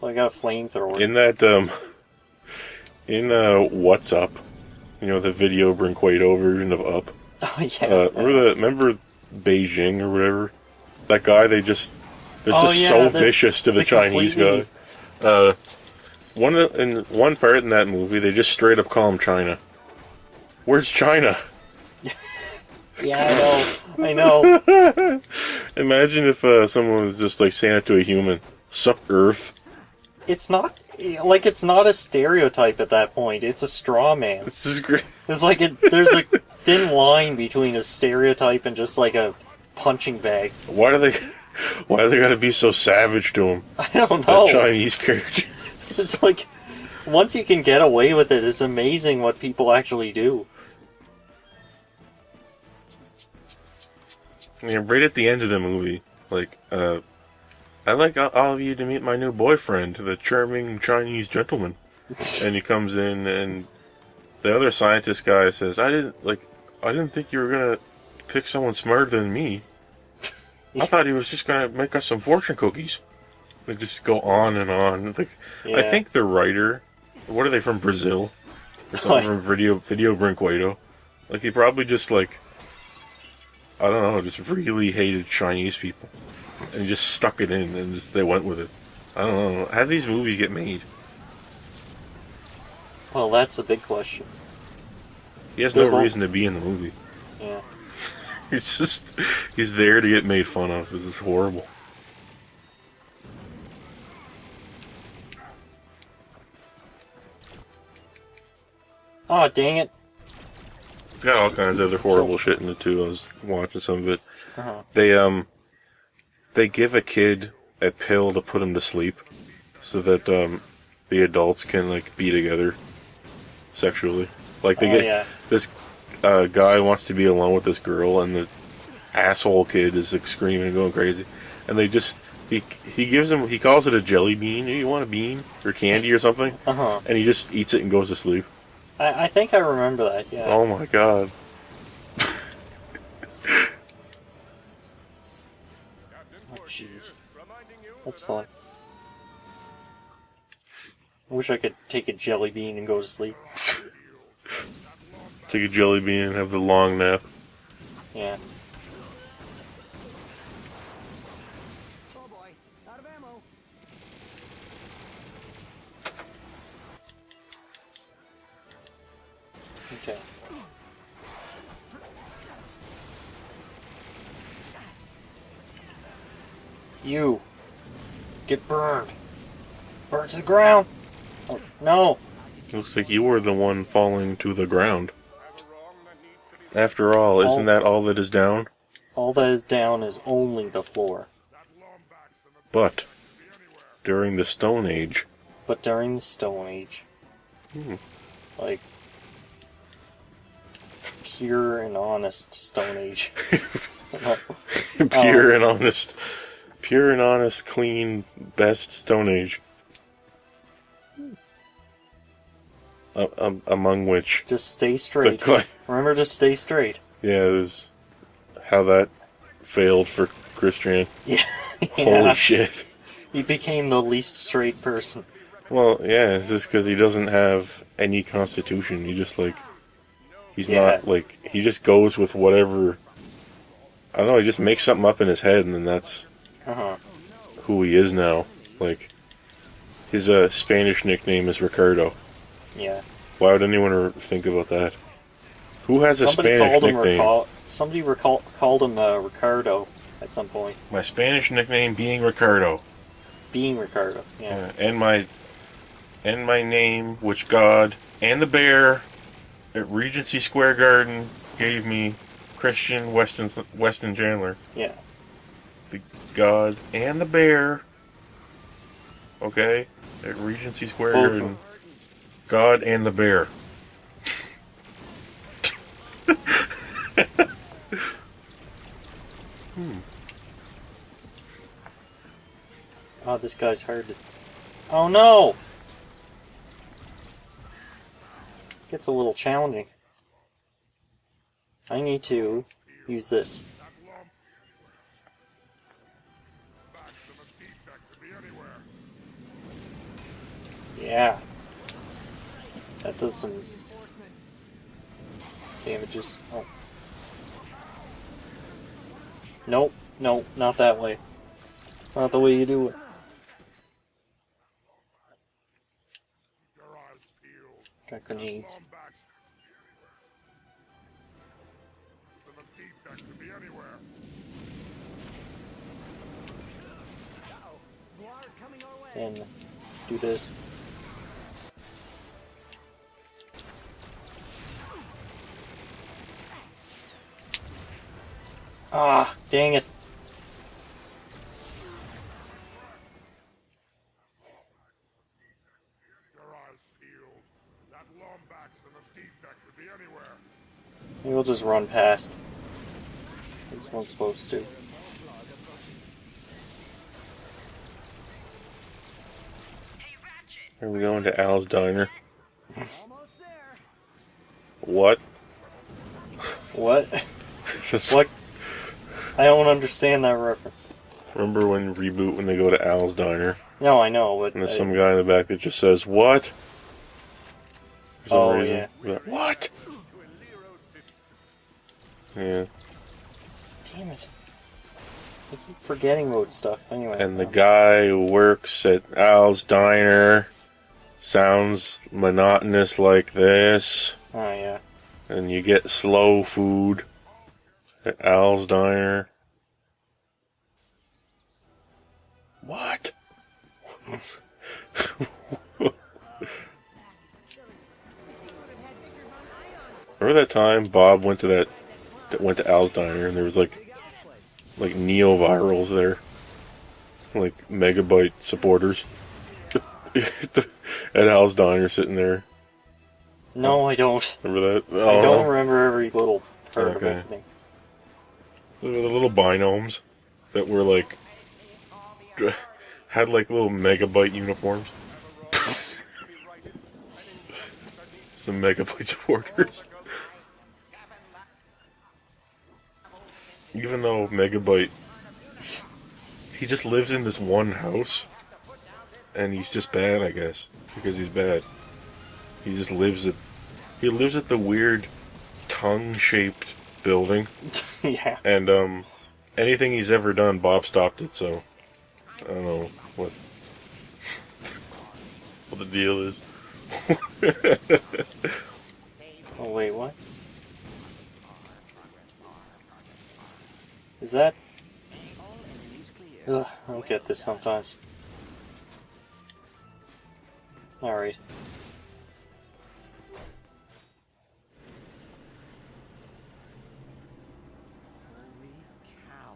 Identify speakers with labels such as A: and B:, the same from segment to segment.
A: Well, I got a flamethrower.
B: In that, in, What's Up? You know, the video Brinquedo version of Up?
A: Oh, yeah.
B: Remember Beijing or whatever? That guy, they're just so vicious to the Chinese guy. In one part in that movie, they just straight up call him China. Where's China?
A: Yeah, I know.
B: Imagine if someone was just like saying it to a human. Sup, Earth?
A: It's not a stereotype at that point. It's a straw man.
B: This is great.
A: It's like there's a thin line between a stereotype and just like a punching bag.
B: Why do they gotta be so savage to him?
A: I don't know.
B: That Chinese character.
A: It's like, once you can get away with it, it's amazing what people actually do.
B: Yeah, right at the end of the movie, like, I'd like all of you to meet my new boyfriend, the charming Chinese gentleman. And he comes in, and the other scientist guy says, I didn't think you were gonna pick someone smarter than me. I thought he was just gonna make us some fortune cookies. They just go on and on. Like,
A: Yeah.
B: I think the writer, what are they, from Brazil? Or something from Video Brinquedo. Like, he probably just, like, I don't know, just really hated Chinese people. And he just stuck it in, and just they went with it. I don't know. How do these movies get made?
A: Well, that's a big question.
B: He has no reason to be in the movie.
A: Yeah.
B: He's there to get made fun of. This is horrible.
A: Oh, dang it.
B: It's got all kinds of other horrible shit in it too. I was watching some of it.
A: Uh-huh.
B: They give a kid a pill to put him to sleep, so that the adults can like be together sexually. Like this guy wants to be alone with this girl, and the asshole kid is like screaming and going crazy, and they just he calls it a jelly bean. You want a bean or candy or something?
A: Uh-huh.
B: And he just eats it and goes to sleep.
A: I think I remember that, yeah.
B: Oh my god.
A: Oh, jeez. That's fun. I wish I could take a jelly bean and go to sleep.
B: Take a jelly bean and have the long nap.
A: Yeah.
C: Oh boy, out of ammo.
A: Okay. You. Get burned. Burn to the ground. Oh, no.
B: Looks like you were the one falling to the ground. After all, isn't that all that is down?
A: All that is down is only the floor.
B: But during the Stone Age.
A: But during the Stone Age. Like, pure and honest Stone Age.
B: Pure and honest, clean, best Stone Age. Among which...
A: Just stay straight. Remember to stay straight.
B: Yeah, there's how that failed for Christian.
A: Yeah.
B: Holy shit.
A: He became the least straight person.
B: Well, yeah, it's just because he doesn't have any constitution. He just, like... He's not, like... He just goes with whatever... I don't know, he just makes something up in his head, and then that's... who he is now. Like, his Spanish nickname is Ricardo.
A: Yeah.
B: Why would anyone think about that? Who has a Spanish nickname?
A: Somebody called him Ricardo at some point.
B: My Spanish nickname being Ricardo.
A: Being Ricardo, yeah.
B: And my name, which God and the bear at Regency Square Garden gave me, Christian Weston Chandler.
A: Yeah.
B: The God and the bear. Okay? At Regency Square Garden. God and the bear.
A: Oh, this guy's hard to... Oh no! Gets a little challenging. I need to use this. Yeah. That does some damages. Oh. Nope. Nope. Not that way. Not the way you do it. Got grenades. And do this. Ah, dang it. Maybe we'll just run past. This one's supposed to.
B: Are we going to Al's Diner?
C: Almost there.
B: What?
A: What? What? I don't understand that reference.
B: Remember when Reboot when they go to Al's Diner?
A: No, I know, but...
B: And there's some guy in the back that just says, "What?" For some reason.
A: Yeah.
B: We're like, "What?" Yeah.
A: Damn it. I keep forgetting road stuff. Anyway.
B: And the guy who works at Al's Diner sounds monotonous like this.
A: Oh, yeah.
B: And you get slow food at Al's Diner. What? Remember that time Bob went to Al's Diner and there was like neo-virals there, like megabyte supporters at Al's Diner sitting there.
A: No, I don't.
B: Remember that?
A: I don't remember every little part of
B: Okay.
A: anything.
B: There were the little binomes that were like had like little megabyte uniforms. Some megabyte supporters. Even though Megabyte, he just lives in this one house, and he's just bad, I guess, because he's bad. He just lives at the weird tongue-shaped building.
A: Yeah.
B: And anything he's ever done, Bob stopped it. So I don't know what the deal is.
A: Oh, wait, what? Is that... Ugh, I don't get this sometimes. Alright.
C: Holy cow.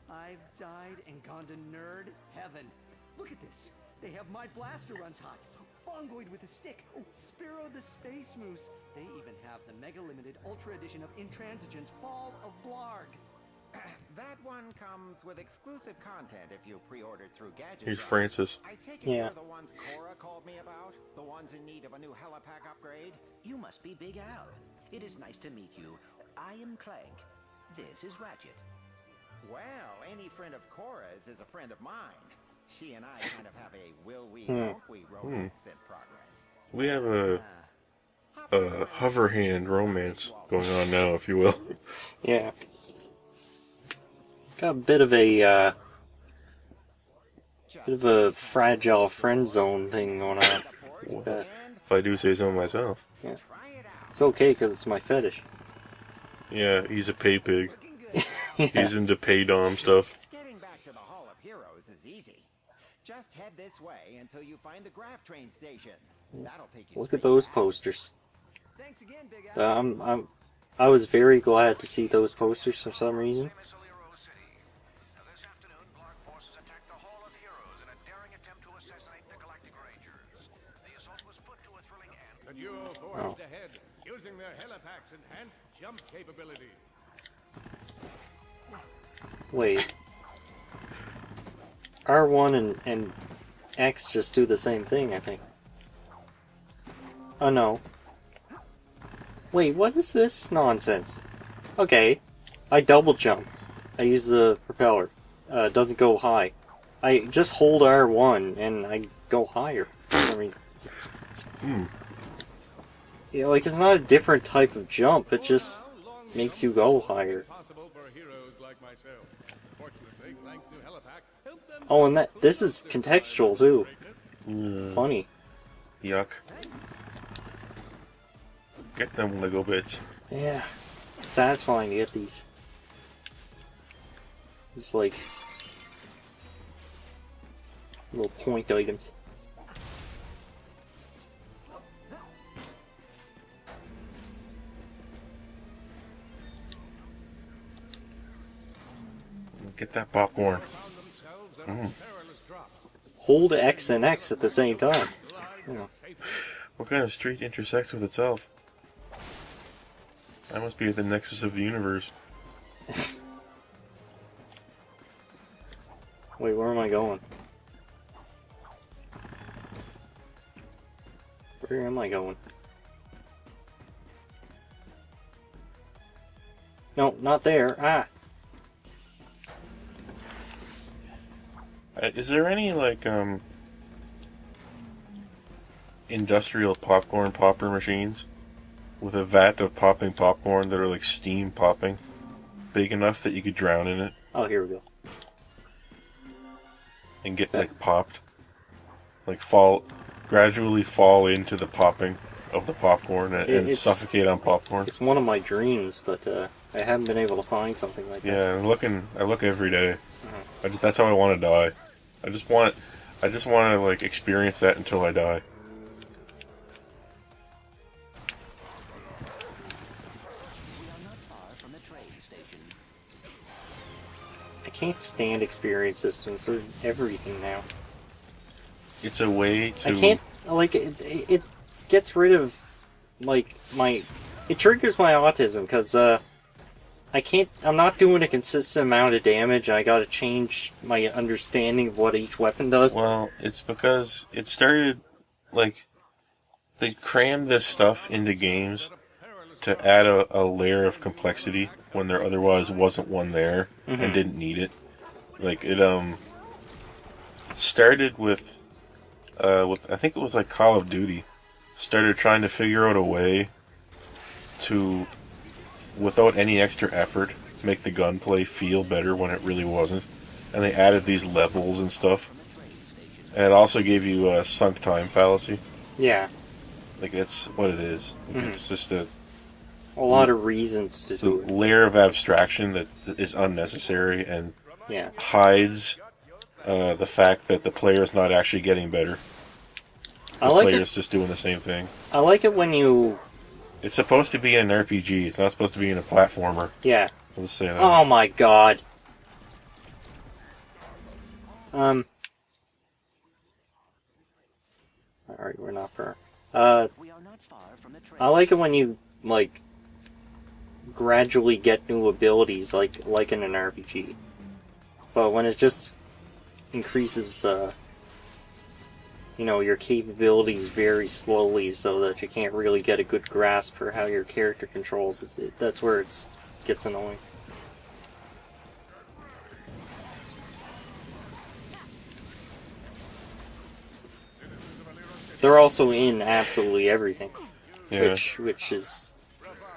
C: I've died and gone to nerd heaven. Look at this. They have my blaster runs hot. Fungoid with a stick. Oh, Spiro the Space Moose. They even have the Mega Limited Ultra Edition of Intransigence Fall of Blarg.
D: That one comes with exclusive content if you pre-ordered through Gadget.
B: He's Francis.
D: I take it
A: Yeah.
D: you're the ones Cora called me about? The ones in need of a new helipack upgrade?
E: You must be Big Al. It is nice to meet you. I am Clank. This is Ratchet.
D: Well, any friend of Cora's is a friend of mine. She and I kind of have a will we, won't we romance in progress.
B: We have a hover hand romance going on now, if you will.
A: Yeah. Got a bit of a fragile friend zone thing going on. But
B: If I do say so myself.
A: yeah. It's okay because it's my fetish.
B: Yeah, he's a pay pig.
A: Yeah.
B: He's into pay dom stuff.
D: Getting back to the Hall of Heroes is easy. Just head this way until you find the Graph Train station. That'll take you
A: Look at
D: straight
A: those
D: back.
A: posters.
C: Thanks again, Big Al.
A: I was very glad to see those posters for some reason.
F: This afternoon, Clark forces attacked the Hall of Heroes in a daring attempt to assassinate the Galactic Rangers. The assault was put to a thrilling end.
G: The duo forged ahead, using their helipack's enhanced jump capability.
A: Wait. R1 and X just do the same thing, I think. Oh no. Wait, what is this nonsense? Okay. I double jump. I use the propeller. It doesn't go high. I just hold R1 and I go higher for some reason. Yeah, like it's not a different type of jump. It just makes you go higher.
G: Possible for heroes like myself. Fortunately, Clank's new helipack helped them.
A: Oh, and this is contextual too. Funny.
B: Yuck. Get them Lego bits.
A: Yeah, satisfying to get these. Just like little point items.
B: Get that popcorn.
A: Hold X and X at the same time. Yeah.
B: What kind of street intersects with itself? I must be at the nexus of the universe.
A: Wait, where am I going? Where am I going? No, not there. Ah!
B: Is there any, like, industrial popcorn popper machines with a vat of popping popcorn that are like steam popping, big enough that you could drown in it
A: Oh, here we go.
B: and get, like, popped? Like, gradually fall into the popping of the popcorn and
A: It's-
B: suffocate on popcorn?
A: It's one of my dreams, but I haven't been able to find something like that.
B: Yeah, I look every day. That's how I want to die. I just want to, like, experience that until I die.
E: We are not far from the train station.
A: I can't stand experience systems. They're everything now.
B: It's a way to...
A: I can't, like, it gets rid of, like, it triggers my autism, because, I'm not doing a consistent amount of damage, I gotta change my understanding of what each weapon does.
B: Well, it's because it started, like, they crammed this stuff into games to add a layer of complexity when there otherwise wasn't one there and didn't need it. Like, it, started with I think it was like Call of Duty, started trying to figure out a way to, without any extra effort, make the gunplay feel better when it really wasn't. And they added these levels and stuff. And it also gave you a sunk time fallacy.
A: Yeah.
B: Like, that's what it is. It's just a
A: lot of reasons to do it.
B: layer of abstraction that is unnecessary and
A: Yeah.
B: hides the fact that the player's not actually getting better. The
A: I like
B: player's just doing the same thing.
A: I like it when you...
B: It's supposed to be an RPG. It's not supposed to be in a platformer.
A: Yeah.
B: I'll just say that.
A: Oh my god. Alright, we're not far.
E: We are not far from the train
A: I like it when you, like, gradually get new abilities, like in an RPG. But when it just increases, your capabilities very slowly so that you can't really get a good grasp for how your character controls, that's where it gets annoying. They're also in absolutely everything,
B: Yeah.
A: which is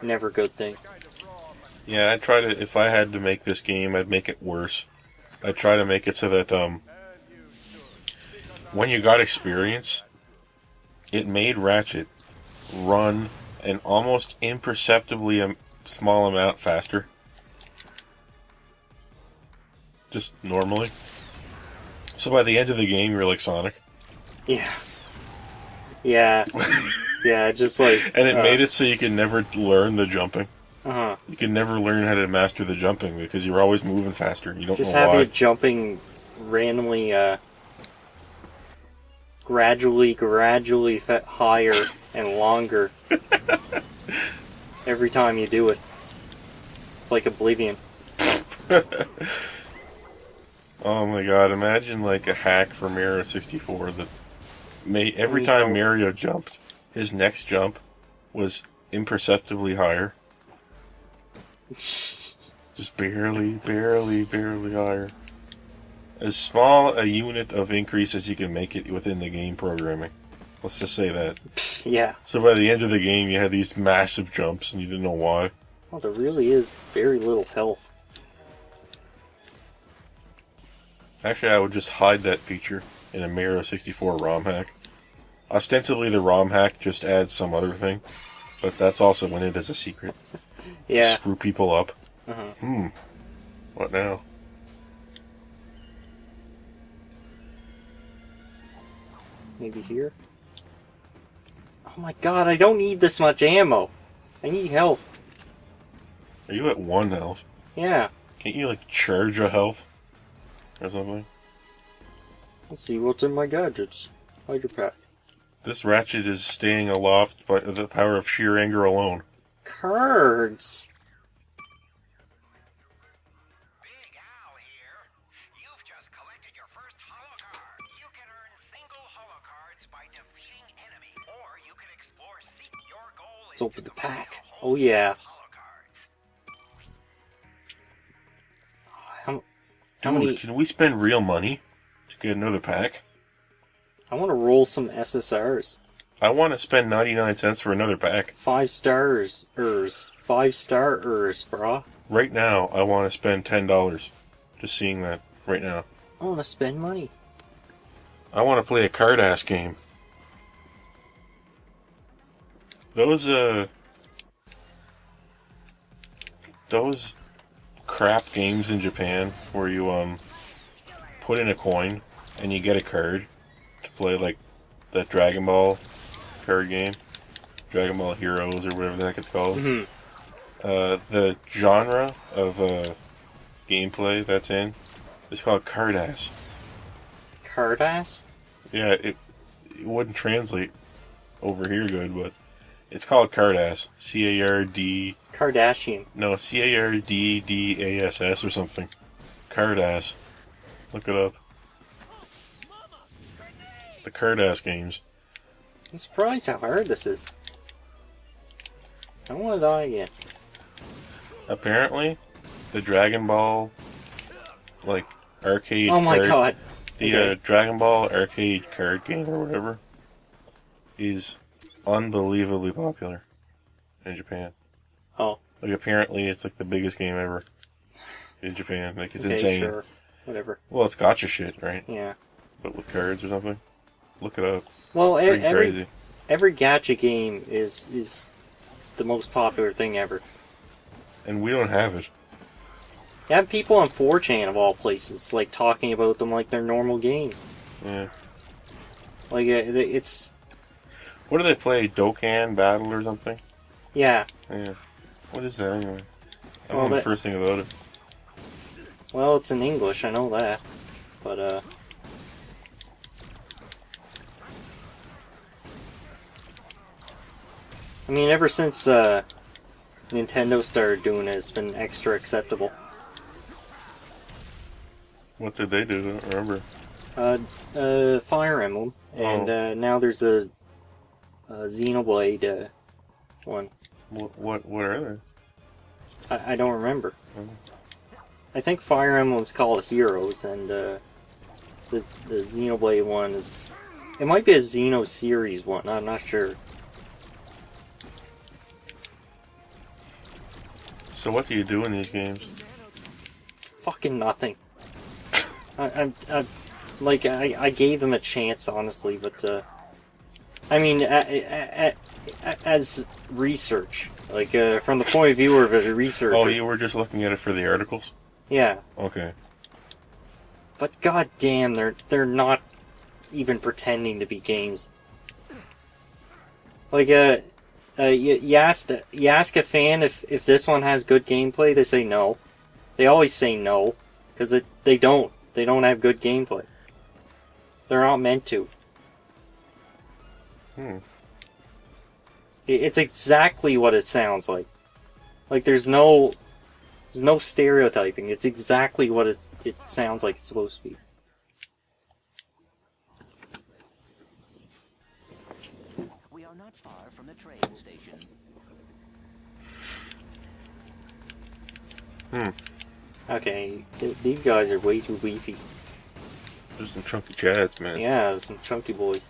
A: never a good thing.
B: Yeah, I'd try to, if I had to make this game, I'd make it worse. I'd try to make it so that, when you got experience, it made Ratchet run an almost imperceptibly small amount faster. Just normally. So by the end of the game, you're like Sonic.
A: Yeah. Yeah. Yeah, just like...
B: And it made it so you could never learn the jumping.
A: Uh-huh.
B: You could never learn how to master the jumping because you're always moving faster. You don't
A: Just
B: know
A: have
B: why.
A: it jumping randomly, gradually higher and longer every time you do it. It's like Oblivion.
B: Oh my god, imagine like a hack for Mario 64 that every time Mario jumped, his next jump was imperceptibly higher. Just barely higher. As small a unit of increase as you can make it within the game programming. Let's just say that.
A: Yeah.
B: So by the end of the game, you had these massive jumps, and you didn't know why.
A: Well, there really is very little health.
B: Actually, I would just hide that feature in a Mario 64 ROM hack. Ostensibly, the ROM hack just adds some other thing, but that's also in it as a secret.
A: Yeah.
B: Screw people up.
A: Uh-huh.
B: What now?
A: Maybe here? Oh my god, I don't need this much ammo. I need health.
B: Are you at 1 health?
A: Yeah.
B: Can't you, like, charge a health? Or something?
A: Let's see what's in my gadgets. Hydro pack.
B: This Ratchet is staying aloft by the power of sheer anger alone.
A: Cards!
F: Big Al here. You've just collected your first holo card. You can earn single holo cards by defeating enemy, or you can explore your goal.
A: Let's open the pack. Oh yeah. How
B: Dude,
A: many?
B: can we spend real money to get another pack?
A: I want to roll some SSRs.
B: I want to spend 99 cents for another pack.
A: 5 stars. 5 stars, brah.
B: Right now, I want to spend $10. Just seeing that right now.
A: I want to spend money.
B: I want to play a card-ass game. Those crap games in Japan where you, put in a coin and you get a card to play, like, that Dragon Ball card game. Dragon Ball Heroes or whatever the heck it's called.
A: Mm-hmm.
B: The genre of, gameplay that's in is called card-ass.
A: Card-ass?
B: Yeah, it wouldn't translate over here good, but it's called card-ass. C-A-R-D...
A: Kardashian.
B: No, C-A-R-D-D-A-S-S or something. Card-ass. Look it up. The card-ass games.
A: I'm surprised how hard this is. I don't want to die again.
B: Apparently, the Dragon Ball, like, arcade
A: Oh my
B: card...
A: god.
B: The
A: Okay.
B: Dragon Ball arcade card game or whatever is unbelievably popular in Japan.
A: Oh.
B: Like, apparently it's like the biggest game ever in Japan. Like, it's
A: Okay,
B: insane.
A: sure. Whatever.
B: Well, it's gotcha shit, right?
A: Yeah.
B: But with cards or something. Look it up.
A: Well,
B: It's pretty crazy.
A: every gacha game is the most popular thing ever.
B: And we don't have it.
A: You have people on 4chan of all places, like, talking about them like they're normal games.
B: Yeah.
A: Like, it's...
B: What do they play? Dokkan Battle or something?
A: Yeah.
B: Yeah. What is that anyway? I don't
A: Well,
B: know the
A: that-
B: first thing about it.
A: Well, it's in English, I know that. But, I mean, ever since, Nintendo started doing it, it's been extra acceptable.
B: What did they do? I don't remember.
A: Fire Emblem, and, now there's a Xenoblade, one.
B: What are they?
A: I don't remember. I think Fire Emblem's called Heroes, and the Xenoblade one is... It might be a Xeno series one, I'm not sure.
B: So what do you do in these games?
A: Fucking nothing. I gave them a chance, honestly, but, I mean, as research. Like, from the point of view of a researcher.
B: Oh, you were just looking at it for the articles?
A: Yeah.
B: Okay.
A: But goddamn, they're not even pretending to be games. Like, you ask a fan if this one has good gameplay, they say no. They always say no, because they don't have good gameplay. They're not meant to. It's exactly what it sounds like. Like, there's no stereotyping. It's exactly what it sounds like it's supposed to be.
E: We are not far from the train station.
A: Okay, these guys are way too beefy.
B: There's some chunky chads, man.
A: Yeah, some chunky boys.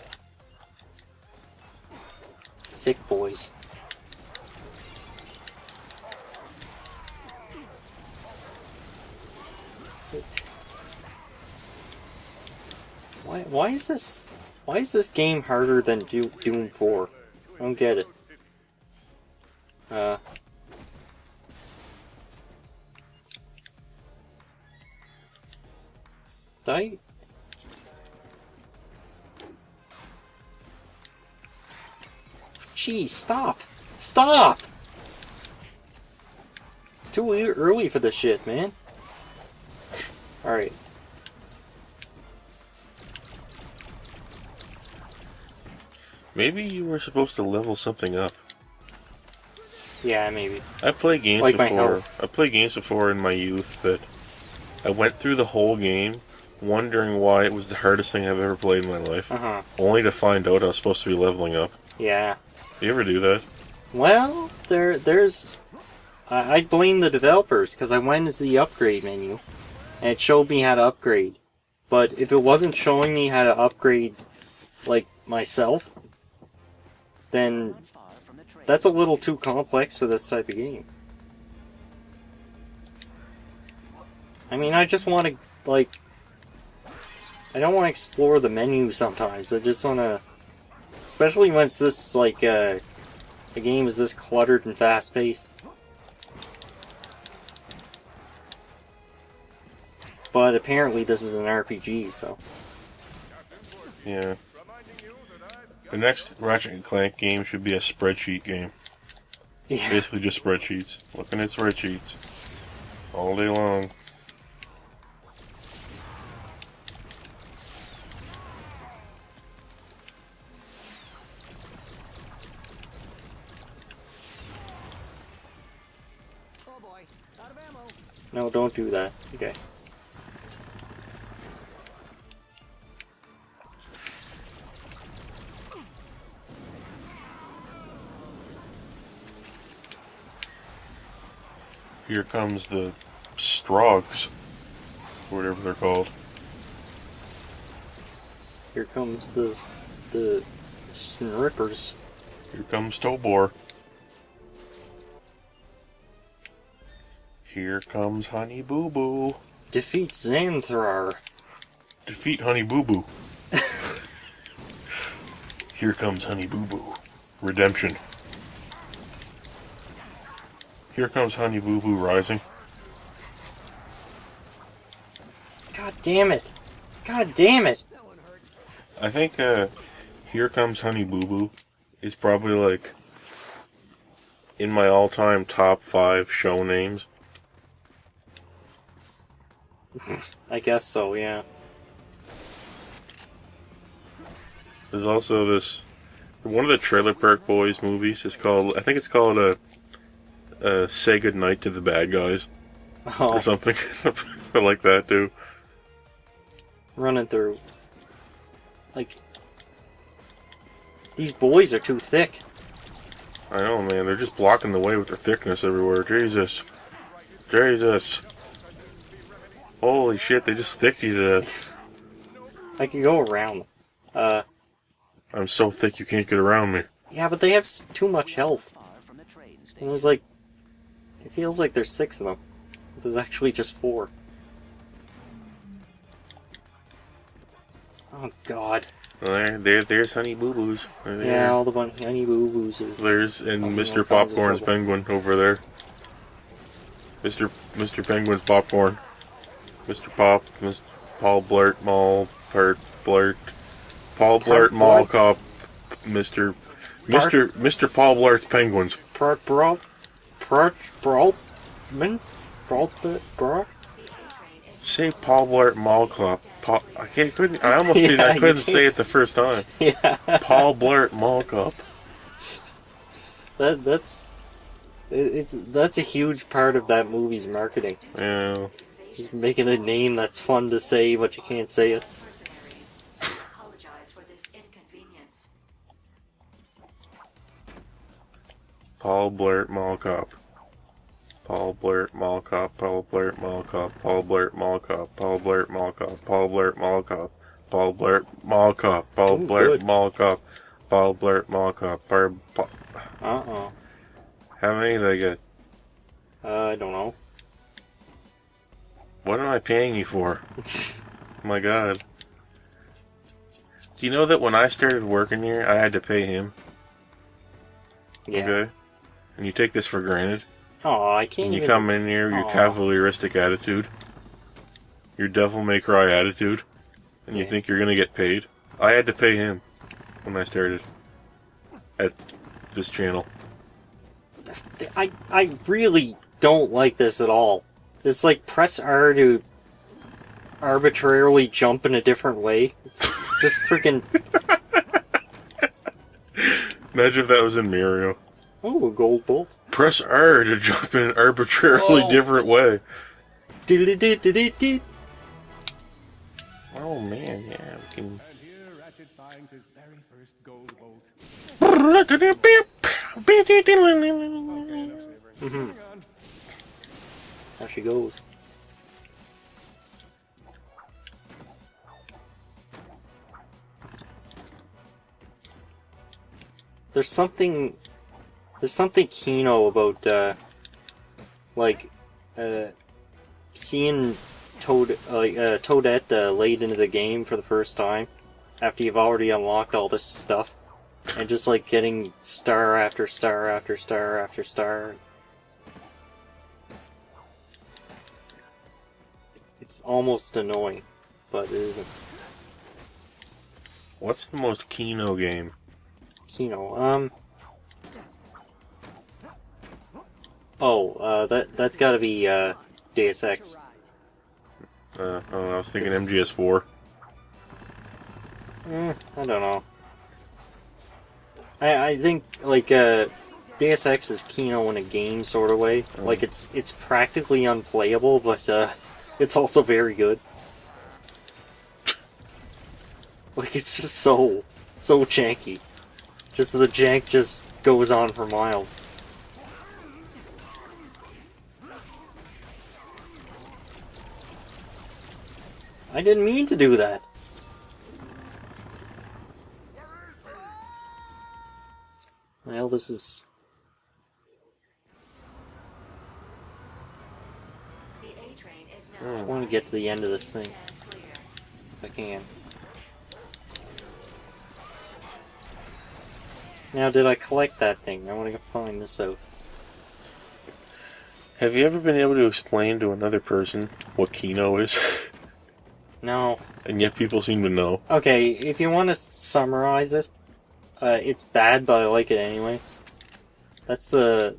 A: thick boys. Why is this game harder than Doom 4? I don't get it. Jeez, stop! Stop! It's too early for this shit, man. Alright.
B: Maybe you were supposed to level something up.
A: Yeah, maybe.
B: I played games
A: Like my
B: before.
A: health.
B: I played games before in my youth that I went through the whole game wondering why it was the hardest thing I've ever played in my life. Only to find out I was supposed to be leveling up.
A: Yeah.
B: Do you ever do that?
A: Well, there's... I blame the developers, because I went into the upgrade menu, and it showed me how to upgrade. But if it wasn't showing me how to upgrade, like, myself, then that's a little too complex for this type of game. I mean, I just want to, like... I don't want to explore the menu sometimes. I just want to... Especially when it's this, like, the game is this cluttered and fast-paced. But apparently this is an RPG, so...
B: Yeah. The next Ratchet Clank game should be a spreadsheet game.
A: Yeah.
B: Basically just spreadsheets. Looking at spreadsheets. All day long.
C: Oh boy, out of ammo.
A: No, don't do that. Okay.
B: Here comes the Strogs. Whatever they're called.
A: Here comes the strippers.
B: Here comes Tobor. Here comes Honey Boo Boo.
A: Defeat Xanthrar.
B: Defeat Honey Boo Boo. Here comes Honey Boo Boo. Redemption. Here comes Honey Boo Boo Rising.
A: God damn it! God damn it!
B: I think Here Comes Honey Boo Boo is probably like in my all-time top 5 show names.
A: I guess so, yeah.
B: There's also this one of the Trailer Park Boys movies is called, I think it's called Say Goodnight to the Bad Guys or something like that too.
A: Running through. Like, these boys are too thick.
B: I know, man. They're just blocking the way with their thickness everywhere. Jesus. Jesus. Holy shit, they just stick to you to death.
A: I could go around them.
B: I'm so thick you can't get around me.
A: Yeah, but they have too much health. And there's like... It feels like there's 6 of them. There's actually just 4. Oh, God.
B: Well, there's Honey Boo Boos.
A: Yeah, all the Honey Boo Boos.
B: There's and Mr. Popcorn's penguin over there. Mr. Penguin's popcorn. Mr. Paul Blart, Blart. Paul Blart, Mall Cop. Mr. Paul Blart's penguins. Say Paul Blart Mall Cop. I couldn't say it the first time.
A: Yeah.
B: Paul Blart Mall Cop.
A: That's a huge part of that movie's marketing.
B: Yeah.
A: Just making a name that's fun to say, but you can't say it.
B: Paul Blart Mall Cop. Paul Blart Mall Cop. Paul Blart Mall Cop. Paul Blart Mall Cop. Paul Blart Mall Cop. Paul Blart Mall Cop. Paul Blart Mall Cop. Paul Blart Mall Cop. Ball blurt molotov.
A: Uh-oh.
B: How many did I get?
A: I don't know.
B: What am I paying you for? Oh my god. Do you know that when I started working here, I had to pay him?
A: Yeah.
B: Okay? And you take this for granted?
A: Oh, I can't
B: And you
A: even...
B: come in here, your
A: Aw.
B: cavalieristic attitude, your devil-may-cry attitude, and you
A: Yeah.
B: think you're gonna get paid? I had to pay him when I started at this channel.
A: I really don't like this at all. It's like press R to arbitrarily jump in a different way. It's just freaking...
B: Imagine if that was in Mario.
A: Oh, a gold bolt.
B: Press R to jump in an arbitrarily different way.
A: Diddly-did-did-did-did.
B: Oh man, yeah, we can...
G: And here Ratchet finds his very first gold bolt.
A: Mm-hmm. How she goes. There's something Kino about seeing Toadette laid into the game for the first time after you've already unlocked all this stuff, and just like getting star after star after star after star. It's almost annoying, but it isn't.
B: What's the most Kino game?
A: Kino, that's gotta be, Deus Ex.
B: I was thinking MGS4.
A: I don't know. I think, like, Deus Ex is Kino in a game sort of way. Like, it's practically unplayable, but, it's also very good. Like, it's just so janky. Just the jank just goes on for miles. I didn't mean to do that. Well, this is... I want to get to the end of this thing. If I can. Now, did I collect that thing? I want to go find this out.
B: Have you ever been able to explain to another person what Kino is?
A: No.
B: And yet people seem to know.
A: Okay, if you want to summarize it, it's bad, but I like it anyway. That's the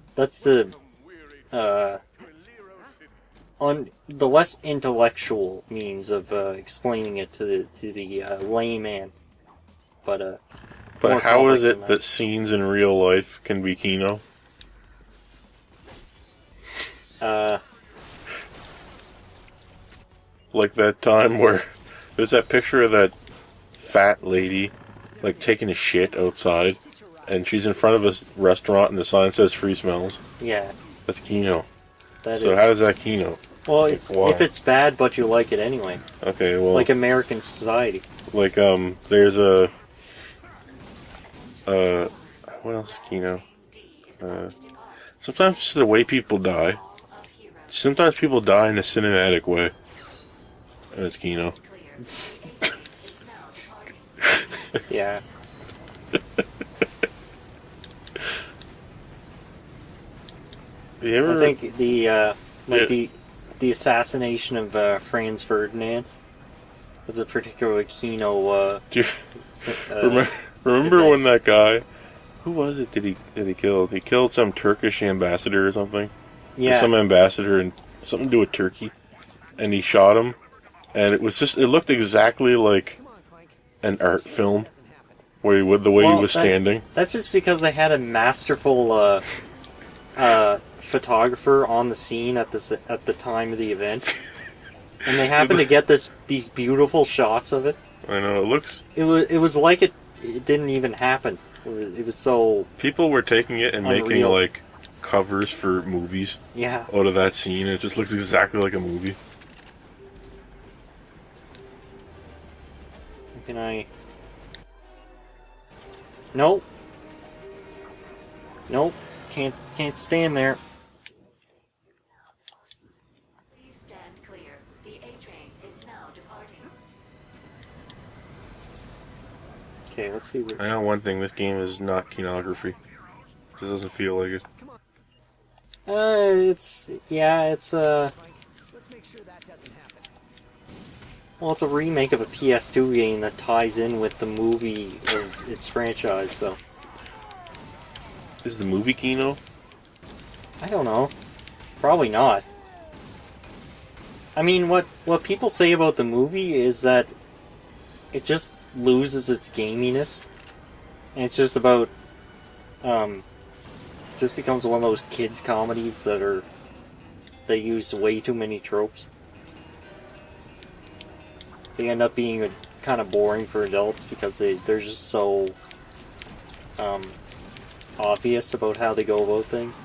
A: less intellectual means of explaining it to the layman. But
B: how is it that scenes in real life can be Kino? Like that time where there's that picture of that fat lady, like, taking a shit outside, and she's in front of a restaurant and the sign says free smells.
A: Yeah.
B: That's Kino.
A: That
B: so
A: is.
B: how is that Kino?
A: Well, it's if it's bad, but you like it anyway.
B: Okay, well...
A: Like American Society.
B: Like, there's a... what else is Kino? Sometimes it's the way people die. Sometimes people die in a cinematic way. And it's Kino.
A: Yeah.
B: You ever...
A: I think the assassination of Franz Ferdinand was a particularly Kino.
B: Do you remember when that guy? Who was it? Did he kill? He killed some Turkish ambassador or something.
A: Yeah.
B: Or some ambassador and something to do with Turkey, and he shot him, and it looked exactly like an art film, where he was standing.
A: That's just because they had a masterful photographer on the scene at the time of the event, and they happened to get these beautiful shots of it.
B: I know, it looks...
A: It was like it didn't even happen. It was so...
B: People were taking it and
A: unreal.
B: making, like, covers for movies.
A: Yeah.
B: Out of that scene. It just looks exactly like a movie.
A: Can I... Nope. Nope. Can't stand there.
H: Please stand clear. The A train is now departing.
A: Okay, let's see what...
B: I know one thing, this game is not kinography. It doesn't feel like it.
A: It's... Yeah, it's,
C: Let's make sure that doesn't happen.
A: well, it's a remake of a PS2 game that ties in with the movie of its franchise, so...
B: Is the movie Kino?
A: I don't know. Probably not. I mean, what people say about the movie is that it just loses its gaminess. And it's just about, just becomes one of those kids' comedies that they use way too many tropes. They end up being kind of boring for adults because they're just so, obvious about how they go about things.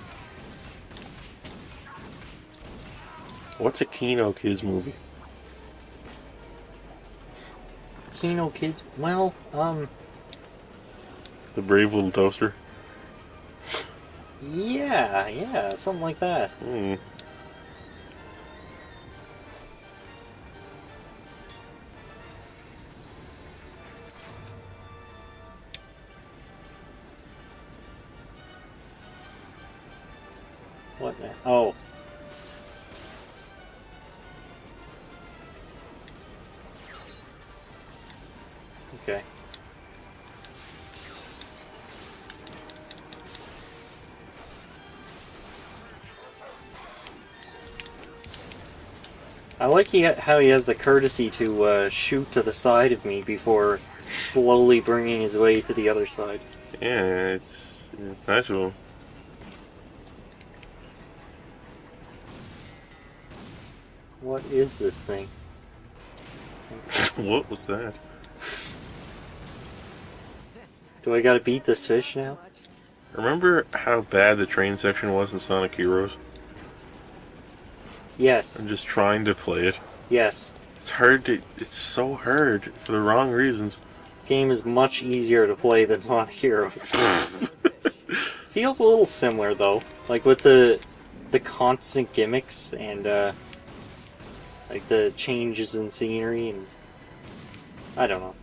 B: What's a Kino Kids movie?
A: Kino Kids, well,
B: The Brave Little Toaster?
A: yeah, something like that.
B: Hmm.
A: What now? Oh. Okay. I like how he has the courtesy to shoot to the side of me before slowly bringing his way to the other side.
B: Yeah, it's nice of him.
A: What is this thing?
B: What was that?
A: Do I gotta beat this fish now?
B: Remember how bad the train section was in Sonic Heroes?
A: Yes.
B: I'm just trying to play it.
A: Yes.
B: It's so hard for the wrong reasons.
A: This game is much easier to play than Sonic Heroes. Feels a little similar though, like with the constant gimmicks and like the changes in scenery and I don't know.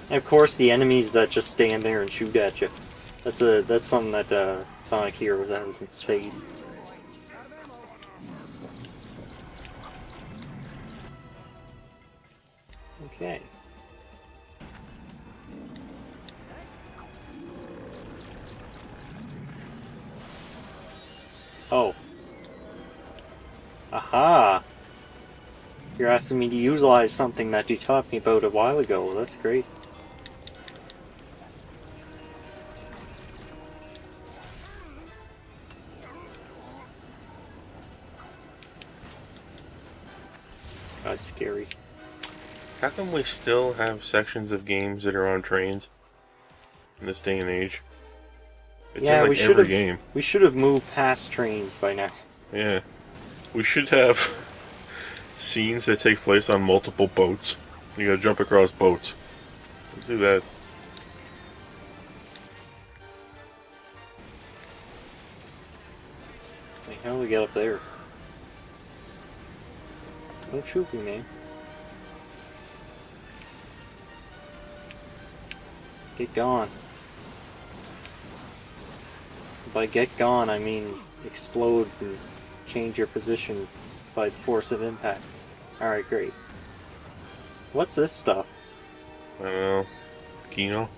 A: And of course, the enemies that just stand there and shoot at you. That's something that Sonic Heroes has in spades. Okay. Oh. Aha! You're asking me to utilize something that you taught me about a while ago. That's great. That's scary.
B: How come we still have sections of games that are on trains in this day and age? It's
A: Yeah,
B: in like every game.
A: We should have moved past trains by now.
B: Yeah. We should have scenes that take place on multiple boats. You gotta jump across boats. Let's do that.
A: Like, how do we get up there? Don't shoot me, man. Get gone. By get gone, I mean explode and change your position by force of impact. Alright, great. What's this stuff?
B: I don't know. Kino?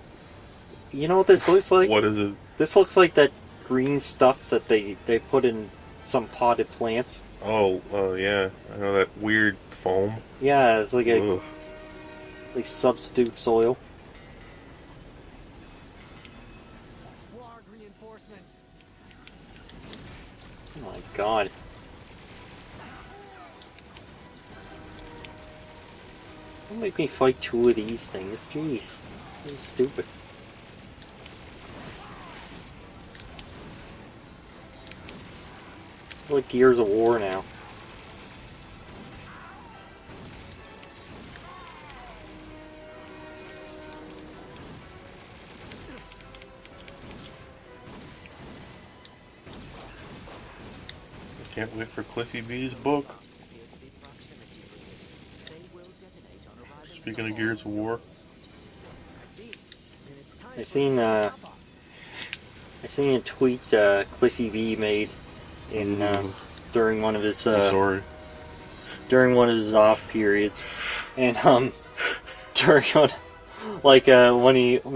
A: You know what this looks like?
B: What is it?
A: This looks like that green stuff that they put in some potted plants.
B: Oh, yeah. I know that weird foam.
A: Yeah, it's like a
B: Ugh.
A: like substitute soil.
C: Blarg reinforcements.
A: Oh my god. Don't make me fight two of these things. Jeez. This is stupid. It's like Gears of War now.
B: Can't wait for Cliffy B's book. Speaking of Gears of War.
A: I seen a tweet Cliffy B made in during one of his
B: I'm sorry.
A: during one of his off periods, and during one, like when he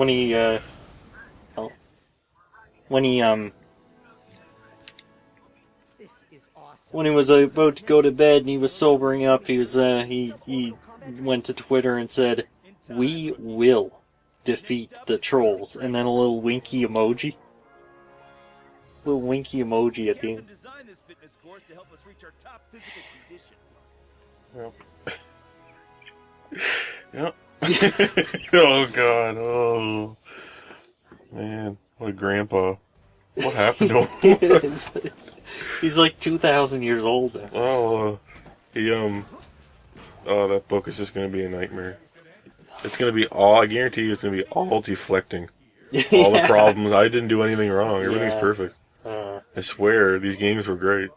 A: was about to go to bed and he was sobering up, he was he went to Twitter and said, "We will defeat the trolls," and then a little winky emoji. Little winky emoji at the end.
B: Yep. Oh god, oh man, what a grandpa. What happened to him?
A: He's like 2,000 years old now.
B: Oh, oh, that book is just gonna be a nightmare. It's gonna be all, I guarantee you, it's gonna be all deflecting. All the problems. I didn't do anything wrong. Everything's perfect. I swear, these games were great.